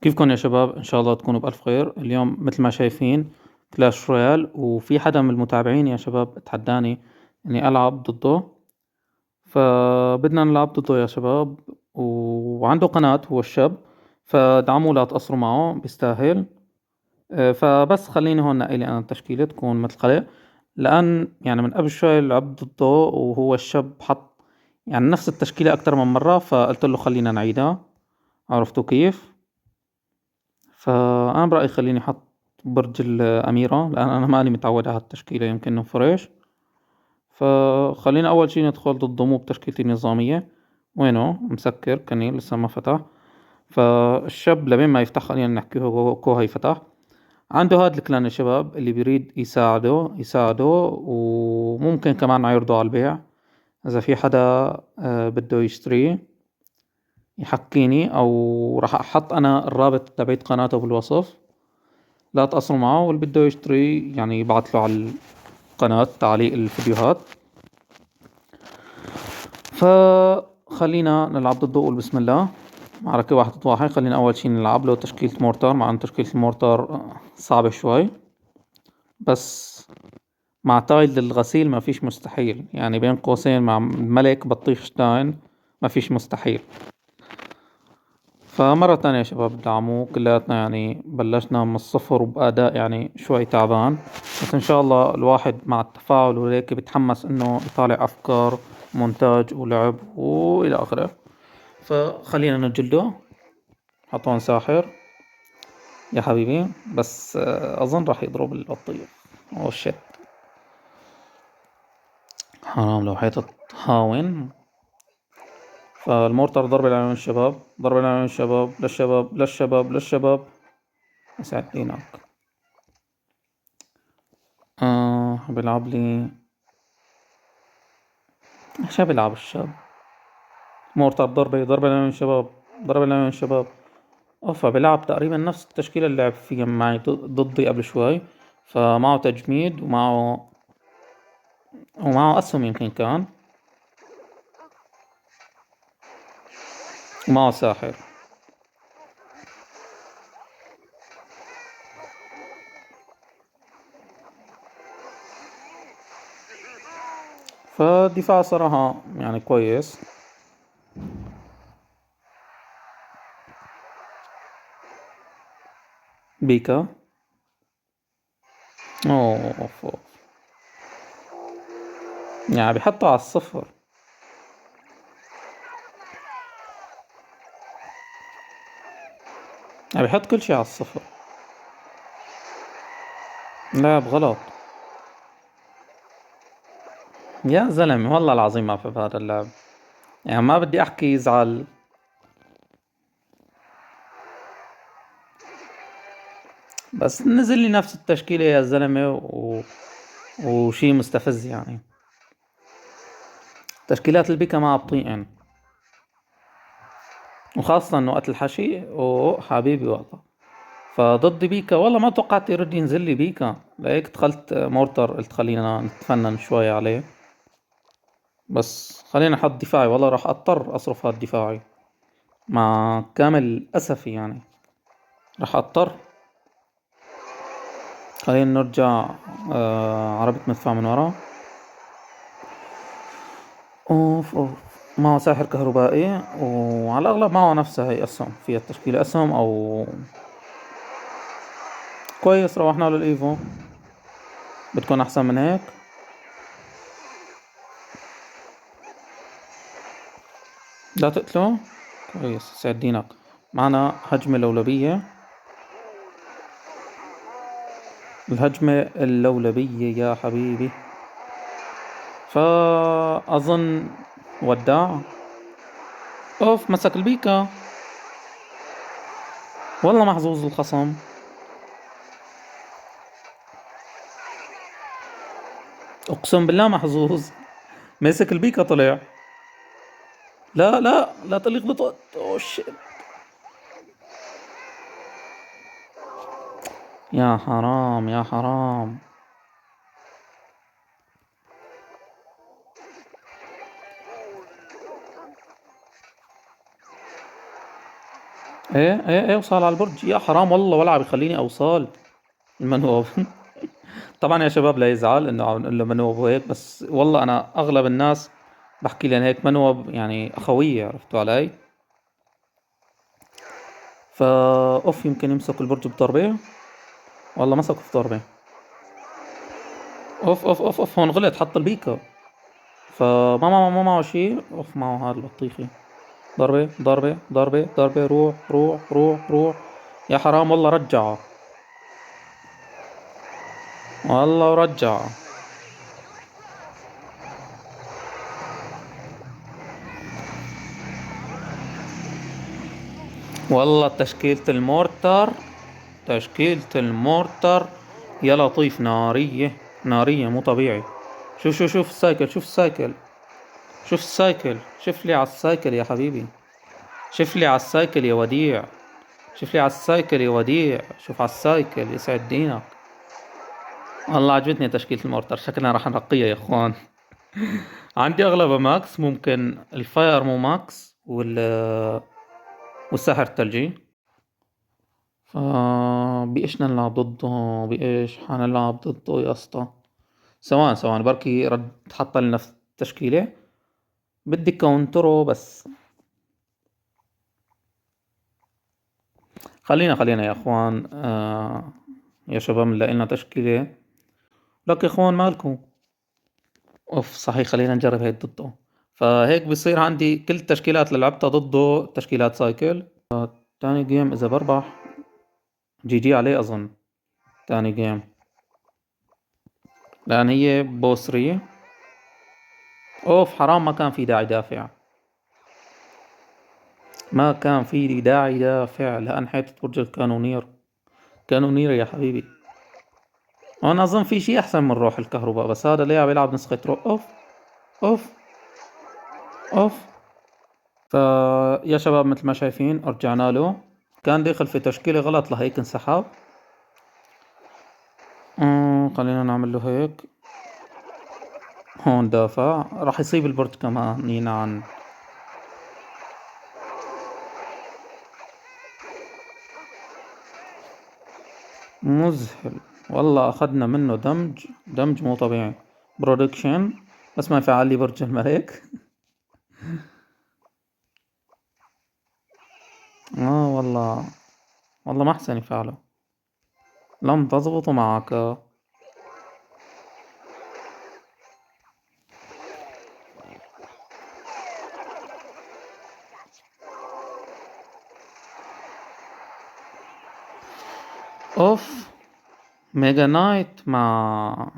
كيفكن يا شباب؟ إن شاء الله تكونوا بألف خير. اليوم مثل ما شايفين كلاش رويال، وفي حدا من المتابعين يا شباب تحداني إني ألعب ضده، فبدنا نلعب ضده يا شباب. وعنده قناة هو الشاب، فدعموه لا تقصروا معه بيستاهل. فبس خليني هون نقيلي أنا التشكيلة تكون مثل خلق، لأن يعني من قبل شوي لعبت ضده وهو الشاب حط يعني نفس التشكيلة أكتر من مرة، فقلت له خلينا نعيدها. عرفتوا كيف؟ فأنا برأيي خليني أحط برج الأميرة، لأن أنا ماني متعود على التشكيلة، يمكن إنه فريش. فخلينا أول شي ندخل ضده مو بتشكيلتي النظامية. وينه مسكر كني لسه ما فتح. فالشاب لبين ما يفتح خلينا نحكي هو كوهي فتح. عنده هاد الكلان يا شباب اللي بيريد يساعده وممكن كمان يعرضه على البيع إذا في حدا بده يشتريه يحكيني، أو راح أحط أنا الرابط تبعت قناته بالوصف. لا تقصروا معه، واللي بده يشتري يعني يبعت له على القناة تعليق الفيديوهات. فخلينا نلعب ضده، قول بسم الله. معركة 1 ضد 1. خلينا أول شي نلعب له تشكيلة مورتار، مع أن تشكيلة المورتار صعبة شوي، بس مع تايل الغسيل ما فيش مستحيل، يعني بين قوسين مع الملك بطيخ شتاين ما فيش مستحيل. فمرة تانية يا شباب دعموه كلياتنا، يعني بلشنا من الصفر وبأداء يعني شوي تعبان، بس إن شاء الله الواحد مع التفاعل وهيك بيتحمس إنه يطالع أفكار مونتاج ولعب وإلى آخره. فخلينا نجلده. حطون ساحر يا حبيبي، بس أظن راح يضرب البطيخ. أوه شيت، حرام لو حيطة هاون. فالمورتر ضرب العنوان الشباب، ضرب العنوان الشباب، للشباب للشباب للشباب. يسعد دينك. بيلعب لي. شو بيلعب الشاب؟ مورتر ضربة العنوان الشباب، ضرب العنوان الشباب. اوفا بيلعب تقريبا نفس التشكيلة اللي لعب فيها معي ضدي قبل شوي. فمعه تجميد ومعه أسهم يمكن كان، ومعه ساحر. فالدفاع صراحة يعني كويس. بيكا. اوف أوف. يعني بيحطه على الصفر. يعني بيحط كل شي على الصفر. لاعب غلط. يا زلمة والله العظيم ما في بهذا اللعب. يعني ما بدي احكي يزعل. بس نزل لي نفس التشكيلة يا زلمة وشي مستفز يعني. تشكيلات البيكا ما بطيئن، وخاصة انه وقت الحشي حبيبي والله. فضد بيكا والله ما توقعت يرد ينزل لي بيكا، لهيك دخلت مورتر، قلت خلينا نتفنن شوي عليه. بس خلينا احط دفاعي، والله راح اضطر اصرف هاد دفاعي مع كامل اسفي يعني. راح اضطر. خلينا نرجع. عربة مدفع من ورا. اوف اوف. معه ساحر كهربائي، وعلى الاغلب معه نفسها هي اسهم، فيها تشكيلة اسهم او كويس. روحنا للايفو. بتكون احسن من هيك. لا تقتله. كويس سعد دينك. معنا هجمة لولبية. الهجمة اللولبية يا حبيبي. فأظن وداع. اوف مسك البيكا. والله محظوظ الخصم. اقسم بالله محظوظ. مسك البيكا طلع. لا لا لا تليق اوه شيت. يا حرام يا حرام. ايه اوصل على البرج يا حرام والله، ولا عم بيخليني اوصل المنوب. طبعا يا شباب لا يزعل انه عم نقول له منوب وهيك، بس والله انا اغلب الناس بحكي لهم هيك منوب يعني اخوية، عرفتوا علي؟ فا اوف يمكن يمسك البرج بضربة. والله مسكه في ضربة. اوف هون غلط، حط البيكا. فما معه شيء، اوف معه هذا البطيخي. ضربة، روح. يا حرام والله رجعه. والله ورجعه. والله تشكيلة المورتر يا لطيف، نارية مو طبيعي. شوف السايكل، شوف لي على السايكل يا حبيبي. شوف لي على السايكل يا وديع. شوف على السايكل يسعد دينك. والله عجبتني تشكيلة المورتر، شكلنا راح نرقيها يا اخوان. عندي اغلبها ماكس، ممكن الفاير مو ماكس والساحر الثلجي. بإيش نلعب ضده؟ بإيش حنلعب ضده يا اسطى؟ ثواني بركي رد تحط لنا في التشكيلة. بدي كونترو بس. خلينا يا اخوان، يا شباب نلاقي لنا تشكيلة. لك يا اخوان مالكم. اوف صحيح، خلينا نجرب هيك ضده. فهيك بصير عندي كل التشكيلات اللي لعبتها ضده تشكيلات سايكل. تاني جيم اذا بربح جي جي عليه اظن. تاني جيم لان هي بوسري. اوف حرام، ما كان في داعي دافع. لان حيطة برج الكانونير. كانونير يا حبيبي. انا اظن في شيء احسن من روح الكهرباء، بس هذا ليه عم يلعب نسخة روح. اوف اوف. فيا شباب مثل ما شايفين رجعنا له. كان داخل في تشكيلة غلط لهيك انسحب. خلينا نعمل له هيك. هون دافع، راح يصيب البرج كمان ينعن. مذهل. والله اخذنا منه دمج مو طبيعي. برودكشن. بس ما يفعل لي برج الملك. والله. والله ما احسن يفعله. لم تزبط معك. اوف. ميجا نايت مع.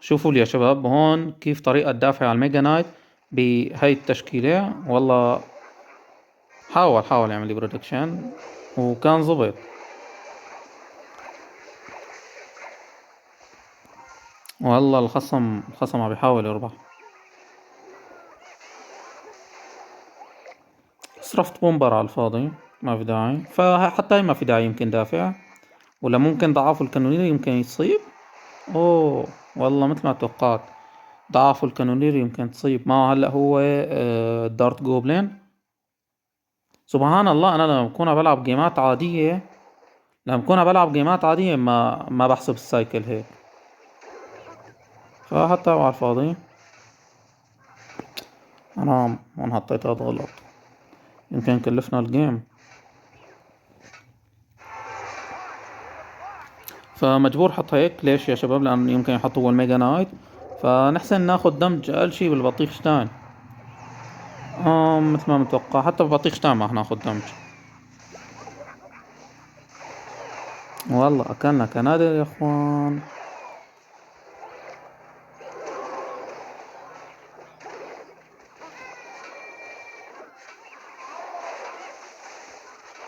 شوفوا لي يا شباب هون كيف طريقة دافع على الميجا نايت بهاي التشكيلة. والله حاول يعمل لي برودكشن وكان زبط. والله الخصم عم بيحاول يربح. صرفت بومبر على الفاضي. ما في داعي، فحتى هي ما في داعي، يمكن دافع. ولا ممكن ضعاف الكانونير يمكن يصيب. اوه والله مثل ما توقعت. ضعاف الكانونير يمكن تصيب معه. هلا هو دارت جوبلين. سبحان الله، انا لما بكون عم بلعب جيمات عادية ما بحسب السايكل هيك. فحتى على الفاضي. انا هون حطيت هذا غلط. يمكن كلفنا الجيم. فمجبور حط هيك. ليش يا شباب؟ لأن يمكن يحط هو الميجا نايت. فنحسن ناخد دمج أقل شي بالبطيخ شتاين. مثل ما متوقع، حتى ببطيخ شتاين ما حناخد دمج. والله أكلنا كنادر يا إخوان.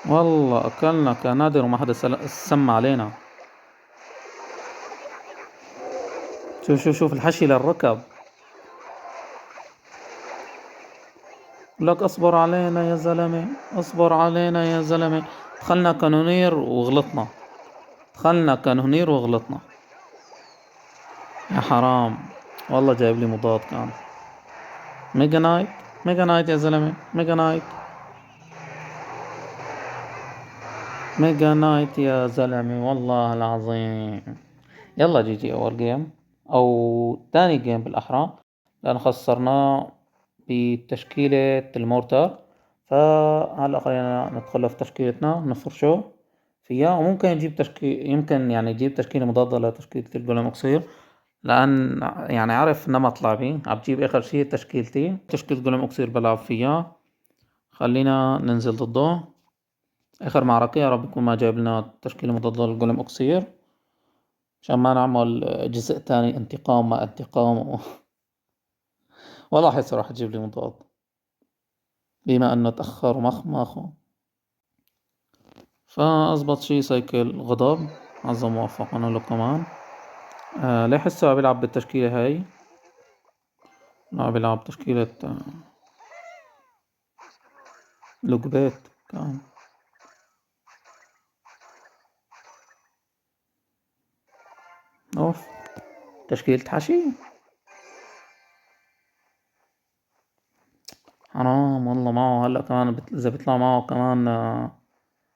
والله أكلنا كنادر وما حدا سمع علينا. شوف الحشي للركب. لك اصبر علينا يا زلمة، اصبر علينا يا زلمة. دخلنا كانونير وغلطنا. يا حرام. والله جايب لي مضاد كان. ميجا نايت. ميجا نايت يا زلمة، ميجا نايت. ميجا نايت يا زلمة والله العظيم. يلا جي جي أول جيم، أو تاني جيم بالأحرى، لأن خسرناه بتشكيلة المورتر. فهلا خلينا ندخل في تشكيلتنا نفرشه فيها، وممكن نجيب يمكن يعني نجيب تشكيلة مضادة لتشكيلة الجولم أكسير، لأن يعني عارف نمط لعبي عم بجيب آخر شي تشكيلتي، تشكيلة جولم أكسير بلعب فيها. خلينا ننزل ضده آخر معركة، يا رب يكون ما جايب لنا تشكيلة مضادة للجولم أكسير، عشان ما نعمل جزء تاني انتقام ما انتقام ولا أحس راح تجيب لي مضاد بما أنه تأخر ومخمخ. فأزبط شي سايكل غضب، عظم موفق أنا له كمان. ليه حسه عم بيلعب بالتشكيلة هاي، عم بيلعب تشكيلة لوكبيت كان. أوف، تشكيلة حشي، حرام والله. معه هلأ كمان إذا بيطلع معه كمان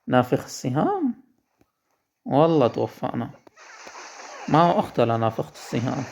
نافخ السهام، والله توفقنا. معه أختها لنافخة السهام.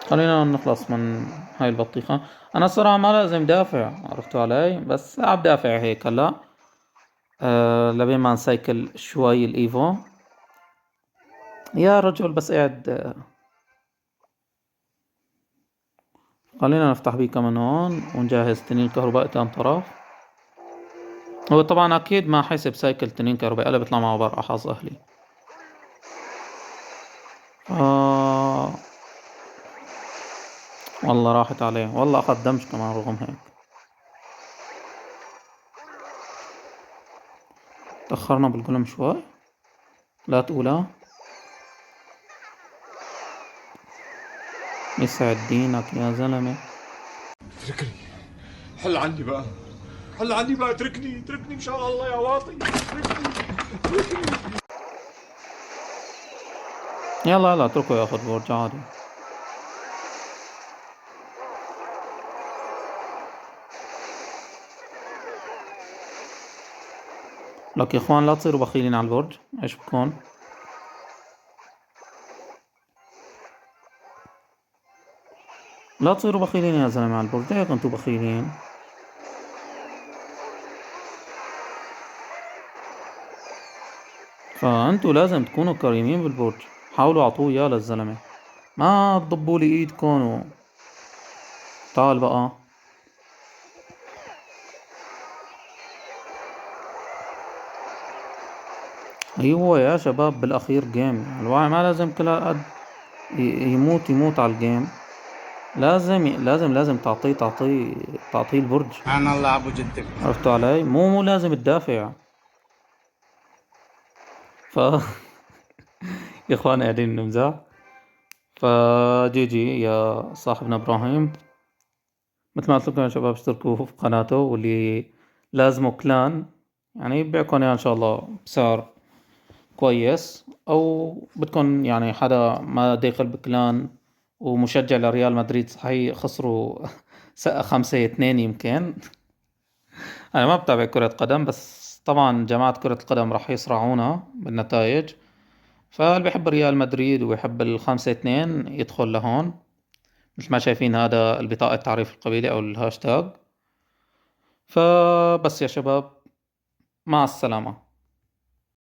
خلينا نخلص من هاي البطيخة. أنا الصراحة ما لازم دافع، عرفتوا علي، بس عم دافع هيك هلا. لبين ما نسيكل شوي الإيفو يا رجل، بس قاعد خلينا نفتح بيه كمان هون ونجهز تنين كهربائي تان طرف. هو طبعا أكيد ما حيسب سايكل تنين كهربائي، إلا بيطلع معه برا حظ أهلي. والله راحت عليه، والله أخذ دمج كمان رغم هيك. تأخرنا بالقلم شوي، لا تقولها. يسعد دينك يا زلمة. اتركني، حل عني بقى، حل عني بقى، اتركني اتركني مشان الله يا واطي، اتركني اتركني. يلا يلا اتركه ياخذ بورج عادي. لك يا اخوان لا تصيروا بخيلين على البرج، ايش بكون. لا تصيروا بخيلين يا زلمة على البرج، هيك انتوا بخيلين. فانتوا لازم تكونوا كريمين بالبرج، حاولوا اعطوه اياه للزلمة، ما تضبوا لي ايدكم تعال بقى. ايوه يا شباب، بالاخير جيم يعني الواحد ما لازم كل هالقد يموت على الجيم. لازم تعطيه البرج. سبحان الله ابو جدك. عرفتوا علي، مو لازم تدافع. ف يا اخوان قاعدين نمزح. فجي جي يا صاحبنا ابراهيم، مثل ما قلت لكم يا شباب اشتركوا في قناته، واللي لازمه كلان يعني بيعكم اياه ان شاء الله بسعر كويس، او بدكم يعني حدا ما داخل بكلان ومشجع لريال مدريد، صحيح خسروا 5-2 يمكن. انا ما بتابع كرة قدم، بس طبعا جماعة كرة القدم راح يصرعونا بالنتائج. فاللي بيحب ريال مدريد ويحب ال5-2 يدخل لهون، مثل ما شايفين هذا البطاقة التعريف القبيلي أو الهاشتاج. فبس يا شباب، مع السلامة.